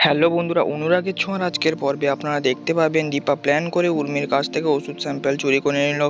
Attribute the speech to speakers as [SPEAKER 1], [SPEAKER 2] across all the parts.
[SPEAKER 1] Hello বন্ধুরা, অনুরাগের ছোঁয়ার আজকের পর্বে আপনারা দেখতে পাবেন দীপা প্ল্যান করে উর্মির কাছ থেকে ওষুধ স্যাম্পল চুরি করে নিল।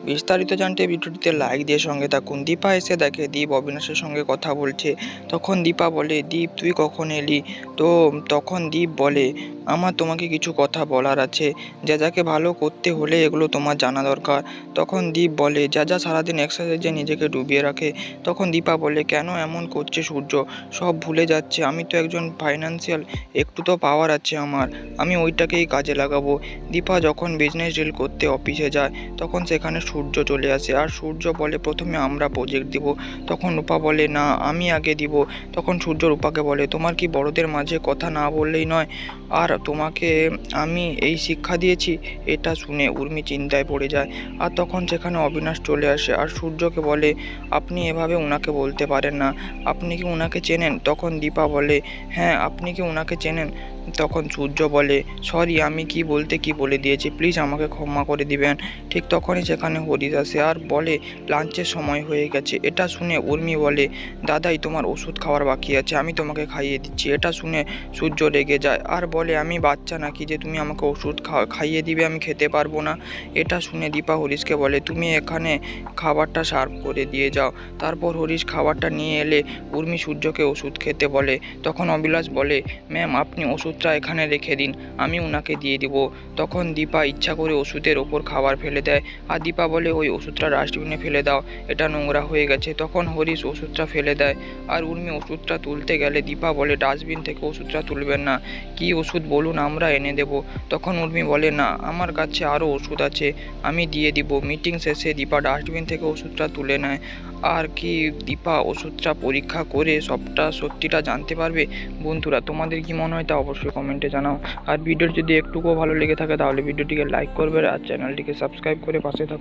[SPEAKER 1] বিস্তারিত জানতে ভিডিওটিতে লাইক দিয়ে সঙ্গে থাকুন। দীপা এসে দেখে দীপ অবিনাশের সঙ্গে কথা বলছে। তখন দীপা বলে, দীপ তুই কখন এলি? তো তখন দীপ বলে, আমার তোমাকে কিছু কথা বলার আছে। যা যাকে ভালো করতে হলে এগুলো তোমার জানা দরকার। তখন দীপ বলে, যা যা সারাদিন এক্সারসাইজে নিজেকে ডুবিয়ে রাখে। তখন দীপা বলে, কেন এমন করছে সূর্য? সব ভুলে যাচ্ছে, আমি তো একজন ফাইন্যান্সিয়াল, একটু তো পাওয়ার আছে আমার, আমি ওইটাকেই কাজে লাগাবো। দীপা যখন বিজনেস ডিল করতে অফিসে যায় তখন সেখানে সূর্য চলে আসে আর সূর্য বলে, প্রথমে আমরা প্রজেক্ট দিব। তখন রূপা বলে, না আমি আগে দিব। তখন সূর্য রূপাকে বলে, তোমার কি বড়দের মাঝে কথা না বললেই নয়? আর তোমাকে আমি এই শিক্ষা দিয়েছি? এটা শুনে উর্মি চিন্তায় পড়ে যায়। আর তখন সেখানে অবিনাশ চলে আসে আর সূর্যকে বলে, আপনি এভাবে ওনাকে বলতে পারেন না, আপনি কি ওনাকে চেনেন? তখন দীপা বলে, হ্যাঁ আপনি কি ওনাকে চেনেন? তখন সূর্য বলে, সরি আমি কি বলতে কি বলে দিয়েছি, প্লিজ আমাকে ক্ষমা করে দিবেন। ঠিক তখনই সেখানে হরিশ আসে আর বলে, লাঞ্চের সময় হয়ে গেছে। এটা শুনে উর্মি বলে, দাদাই তোমার ওষুধ খাওয়ার বাকি আছে, আমি তোমাকে খাইয়ে দিচ্ছি। এটা শুনে সূর্য রেগে যায় আর বলে, আমি বাচ্চা নাকি যে তুমি আমাকে ওষুধ খাইয়ে দিবে, আমি খেতে পারবো না। এটা শুনে দীপা হরিশকে বলে, তুমি এখানে খাবারটা সার্ভ করে দিয়ে যাও। তারপর হরিশ খাবারটা নিয়ে এলে উর্মি সূর্যকে ওষুধ খেতে বলে। তখন অবিলাস বলে, ম্যাম আপনি ওষুধটা এখানে রেখে দিন, আমি ওনাকে দিয়ে দিব। তখন দীপা ইচ্ছা করে ওষুধের ওপর খাবার ফেলে দেয় আর দীপা বলে, ওই ওষুধটা ডাস্টবিনে ফেলে দাও, এটা নোংরা হয়ে গেছে। তখন হরিশ ওষুধটা ফেলে দেয় আর উর্মি ওষুধটা তুলতে গেলে দীপা বলে, ডাস্টবিন থেকে ওষুধটা তুলবেন না, কি ওষুধ বলুন আমরা এনে দেব। তখন উর্মি বলে, না আমার কাছে আরও ওষুধ আছে, আমি দিয়ে দিব। মিটিং শেষে দীপা ডাস্টবিন থেকে ওষুধটা তুলে নেয় আর কি দীপা ওষুধটা পরীক্ষা করে সবটা সত্যিটা জানতে পারবে। বন্ধুরা তোমাদের কি মনে হয় তা অবশ্যই কমেন্টে জানাও। আর ভিডিওটি যদি একটুকুও ভালো লেগে থাকে তাহলে ভিডিওটিকে লাইক করবে আর চ্যানেলটিকে সাবস্ক্রাইব করে পাশে থাকুন।